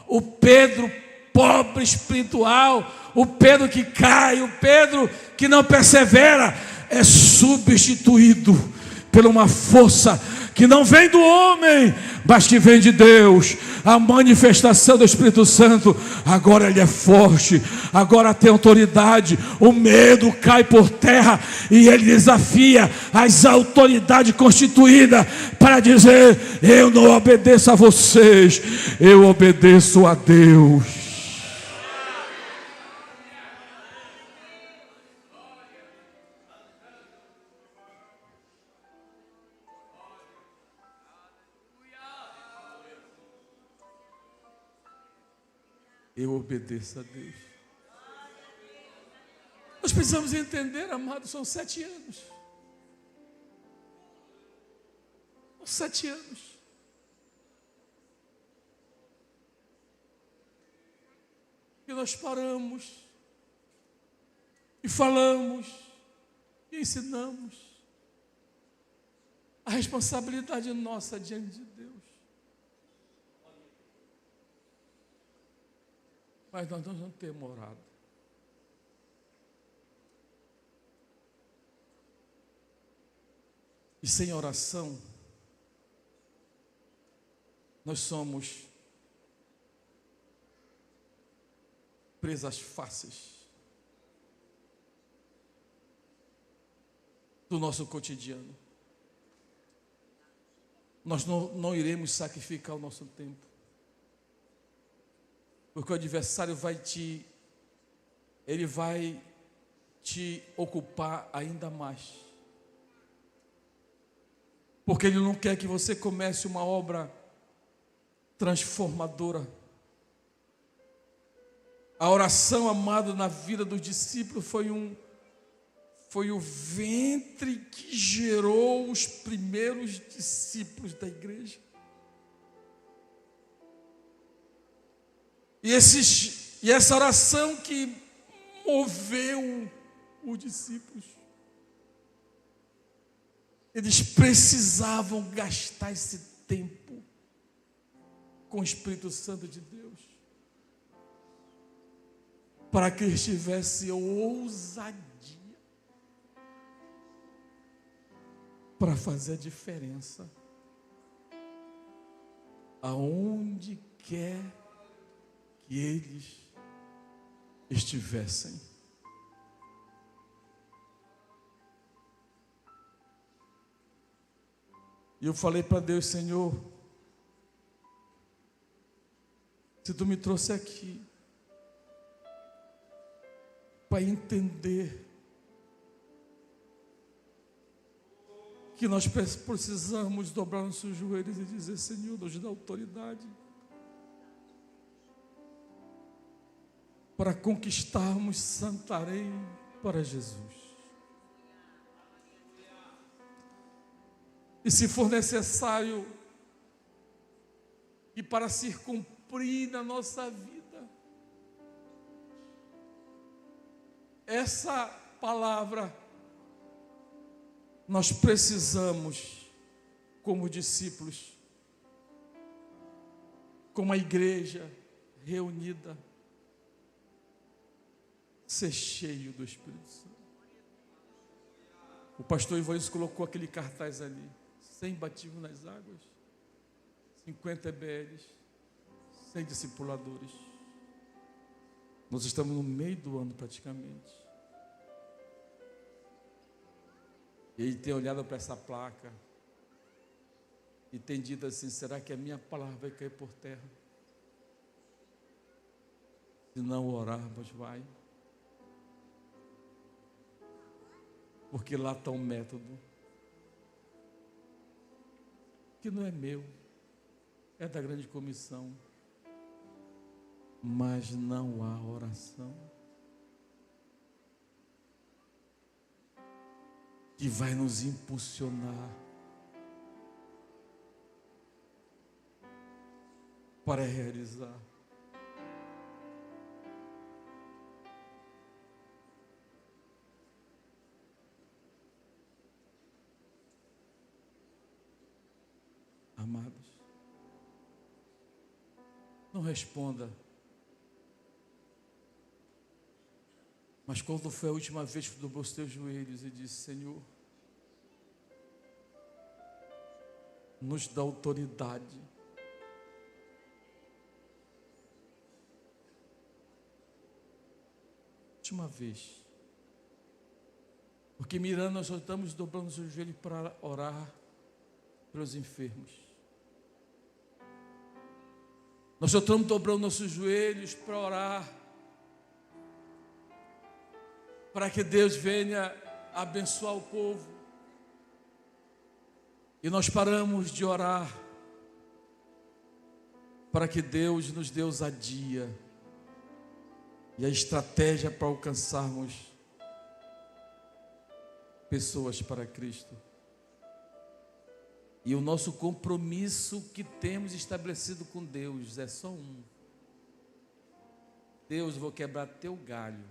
o Pedro pobre espiritual, o Pedro que cai, o Pedro que não persevera, é substituído por uma força que não vem do homem, mas que vem de Deus. A manifestação do Espírito Santo. Agora ele é forte, agora tem autoridade, o medo cai por terra e ele desafia as autoridades constituídas para dizer: eu não obedeço a vocês, eu obedeço a Deus. Eu obedeço a Deus. Nós precisamos entender, amados, são 7 anos. 7 anos. Que nós paramos e falamos e ensinamos. A responsabilidade nossa diante de Deus. Mas nós não temos orado. E sem oração, nós somos presas fáceis do nosso cotidiano. Nós não iremos sacrificar o nosso tempo. Porque o adversário vai te ocupar ainda mais. Porque ele não quer que você comece uma obra transformadora. A oração, amado, na vida dos discípulos foi o ventre que gerou os primeiros discípulos da igreja. E essa oração que moveu os discípulos. Eles precisavam gastar esse tempo com o Espírito Santo de Deus, para que eles tivessem ousadia para fazer a diferença aonde quer que eles estivessem. E eu falei para Deus: Senhor, se tu me trouxe aqui para entender que nós precisamos dobrar nossos joelhos e dizer: Senhor, nos dá autoridade para conquistarmos Santarém para Jesus. E se for necessário, e para se cumprir na nossa vida, essa palavra, nós precisamos, como discípulos, como a igreja reunida, ser cheio do Espírito Santo. O pastor Ivanildo colocou aquele cartaz ali: 100 batismos nas águas, 50 EBLs, 100 discipuladores. Nós estamos no meio do ano praticamente. E ele tem olhado para essa placa e tem dito assim: será que a minha palavra vai cair por terra? Se não orarmos, vai. Porque lá está um método que não é meu, é da grande comissão, mas não há oração que vai nos impulsionar para realizar. Amados, não responda, mas quando foi a última vez que dobrou os teus joelhos e disse: Senhor, nos dá autoridade última vez, porque Miranda, nós só estamos dobrando os joelhos para orar pelos enfermos. Nós só estamos dobrando nossos joelhos para orar para que Deus venha abençoar o povo. E nós paramos de orar para que Deus nos dê ousadia e a estratégia para alcançarmos pessoas para Cristo. E o nosso compromisso que temos estabelecido com Deus é só um: Deus, vou quebrar teu galho.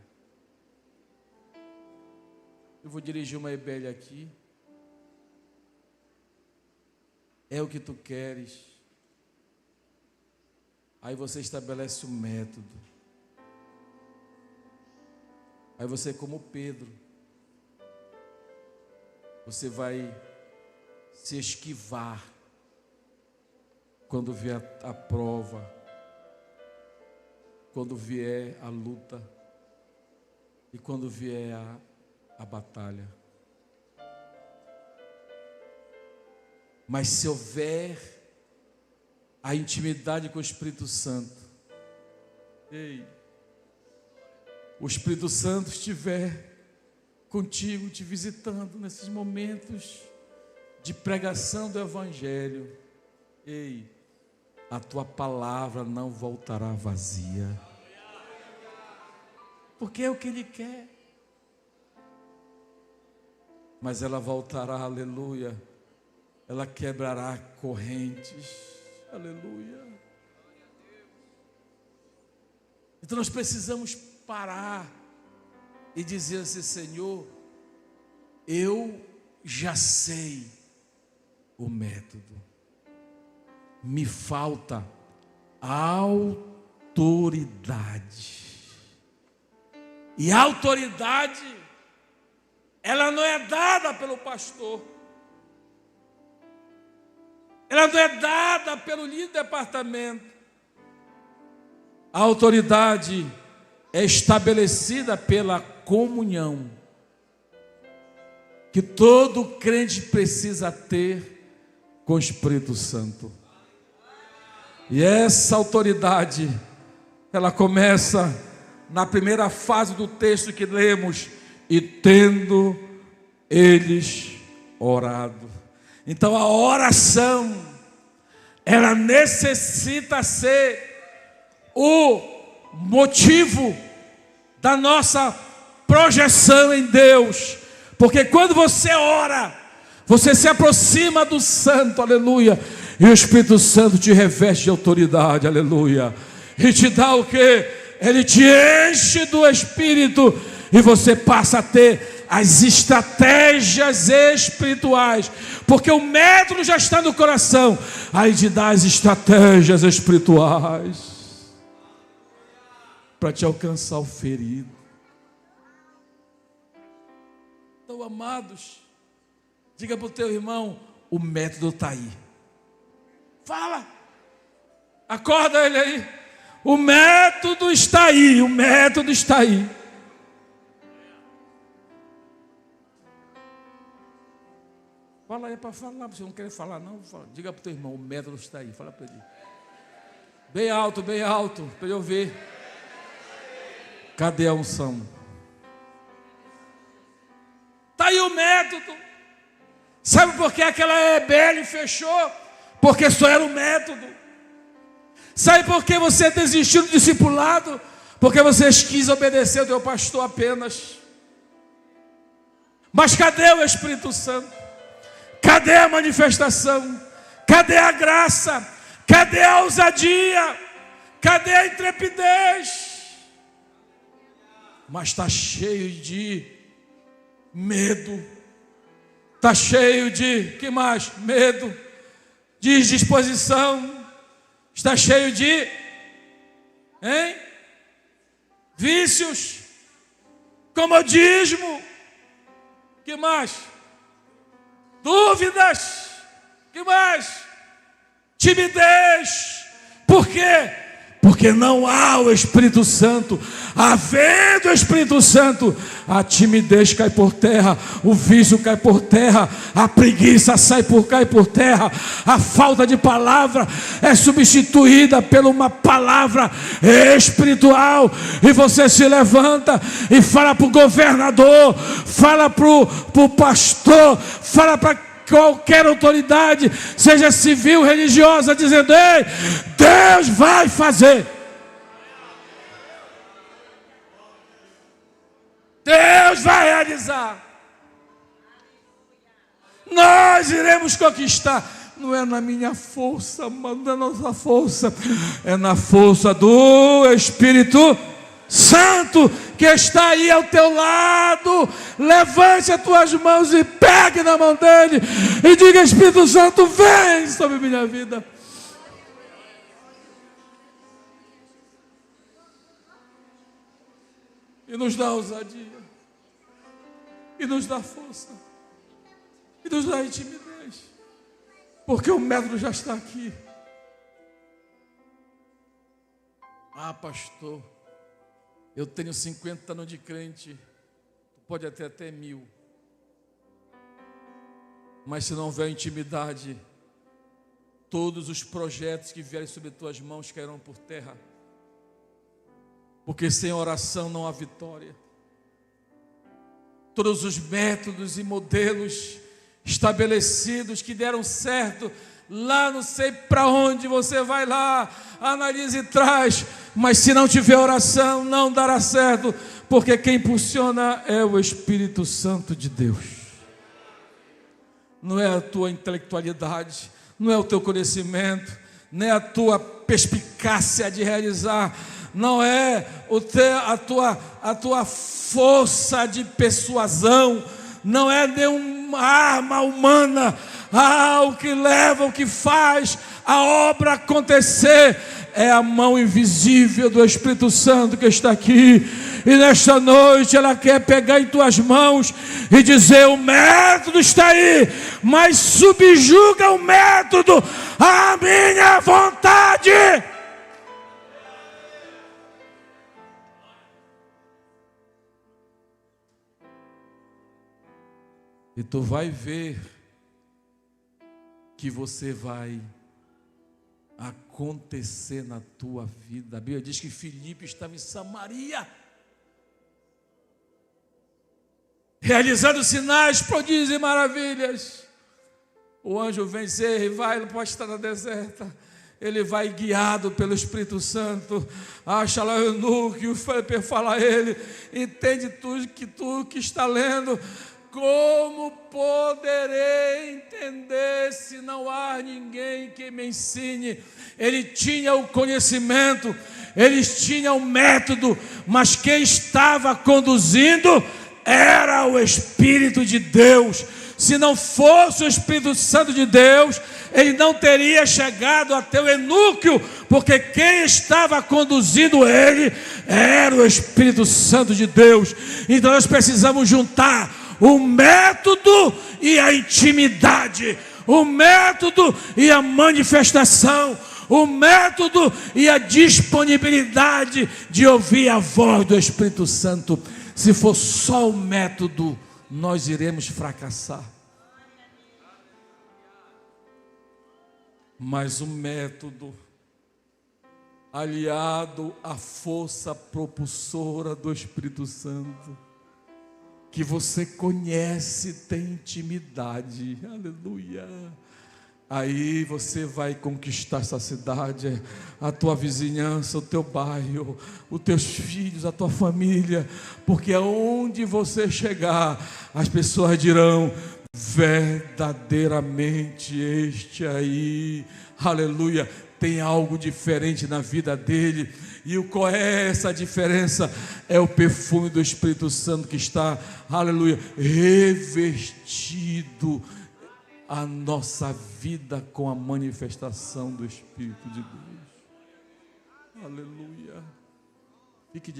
Eu vou dirigir uma EBL aqui. É o que tu queres. Aí você estabelece o método. Aí você, como Pedro, você vai se esquivar quando vier a prova, quando vier a luta e quando vier a batalha. Mas se houver a intimidade com o Espírito Santo, o Espírito Santo estiver contigo, te visitando nesses momentos de pregação do Evangelho, a tua palavra não voltará vazia, porque é o que Ele quer, mas ela voltará, aleluia, ela quebrará correntes, aleluia. Então nós precisamos parar e dizer assim: Senhor, eu já sei o método. Me falta autoridade. E a autoridade, ela não é dada pelo pastor. Ela não é dada pelo líder do departamento. A autoridade é estabelecida pela comunhão que todo crente precisa ter com o Espírito Santo. E essa autoridade, ela começa na primeira fase do texto que lemos: e tendo eles orado. Então a oração, ela necessita ser o motivo da nossa projeção em Deus, porque quando você ora, você se aproxima do Santo, aleluia, e o Espírito Santo te reveste de autoridade, aleluia, e te dá o quê? Ele te enche do Espírito, e você passa a ter as estratégias espirituais, porque o método já está no coração, aí te dá as estratégias espirituais para te alcançar o ferido. Então, amados, diga para o teu irmão: o método está aí. Fala, acorda ele aí. O método está aí, o método está aí. Fala aí para falar, você não quer falar não? Fala. Diga para o teu irmão: o método está aí. Fala para ele. Bem alto, para eu ver. Cadê a unção? Está aí o método. Sabe por que aquela EBL fechou? Porque só era o método. Sabe por que você desistiu do discipulado? Porque você quis obedecer ao teu pastor apenas. Mas cadê o Espírito Santo? Cadê a manifestação? Cadê a graça? Cadê a ousadia? Cadê a intrepidez? Mas está cheio de medo, está cheio de, que mais? Medo, de disposição, está cheio de vícios, comodismo, que mais? Dúvidas, que mais? Timidez. Por quê? Porque não há o Espírito Santo. Havendo o Espírito Santo, a timidez cai por terra, o vício cai por terra, a preguiça cai por terra, a falta de palavra é substituída por uma palavra espiritual, e você se levanta e fala para o governador, fala para o pastor, fala para qualquer autoridade, seja civil, religiosa, dizendo: ei, Deus vai fazer. Deus vai realizar. Nós iremos conquistar. Não é na minha força, mas não é na nossa força, é na força do Espírito Santo que está aí ao teu lado. Levante as tuas mãos e pegue na mão dele e diga: Espírito Santo, vem sobre minha vida. E nos dá ousadia, e nos dá força, e nos dá intimidez, porque o método já está aqui. Ah, pastor, eu tenho 50 anos de crente, pode até 1000, mas se não houver intimidade, todos os projetos que vierem sobre tuas mãos cairão por terra, porque sem oração não há vitória. Todos os métodos e modelos estabelecidos que deram certo lá, não sei para onde, você vai lá, analisa e traz, mas se não tiver oração não dará certo, porque quem impulsiona é o Espírito Santo de Deus. Não é a tua intelectualidade, não é o teu conhecimento, não é a tua perspicácia de realizar, não é a tua força de persuasão, não é nenhum arma humana. O que leva, o que faz a obra acontecer é a mão invisível do Espírito Santo que está aqui. E nesta noite ela quer pegar em tuas mãos e dizer: o método está aí, mas subjuga o método à minha vontade. E tu vai ver que você vai acontecer na tua vida. A Bíblia diz que Filipe estava em Samaria, realizando sinais, prodígios e maravilhas. O anjo vem dizer: vai, não pode estar na deserta. Ele vai guiado pelo Espírito Santo. Acha lá o eunuco, e o Filipe fala a ele: entende tu que está lendo? Como poderei entender se não há ninguém que me ensine? Ele tinha o conhecimento, eles tinham o método, mas quem estava conduzindo era o Espírito de Deus. Se não fosse o Espírito Santo de Deus, ele não teria chegado até o eunuco, porque quem estava conduzindo ele era o Espírito Santo de Deus. Então nós precisamos juntar o método e a intimidade, o método e a manifestação, o método e a disponibilidade de ouvir a voz do Espírito Santo. Se for só o método, nós iremos fracassar. Mas o método, aliado à força propulsora do Espírito Santo, que você conhece, tem intimidade, aleluia. Aí você vai conquistar essa cidade, a tua vizinhança, o teu bairro, os teus filhos, a tua família, porque aonde você chegar, as pessoas dirão: verdadeiramente este aí, aleluia, tem algo diferente na vida dele. E qual é essa diferença? É o perfume do Espírito Santo que está, aleluia, revestido a nossa vida com a manifestação do Espírito de Deus. Aleluia. Fique de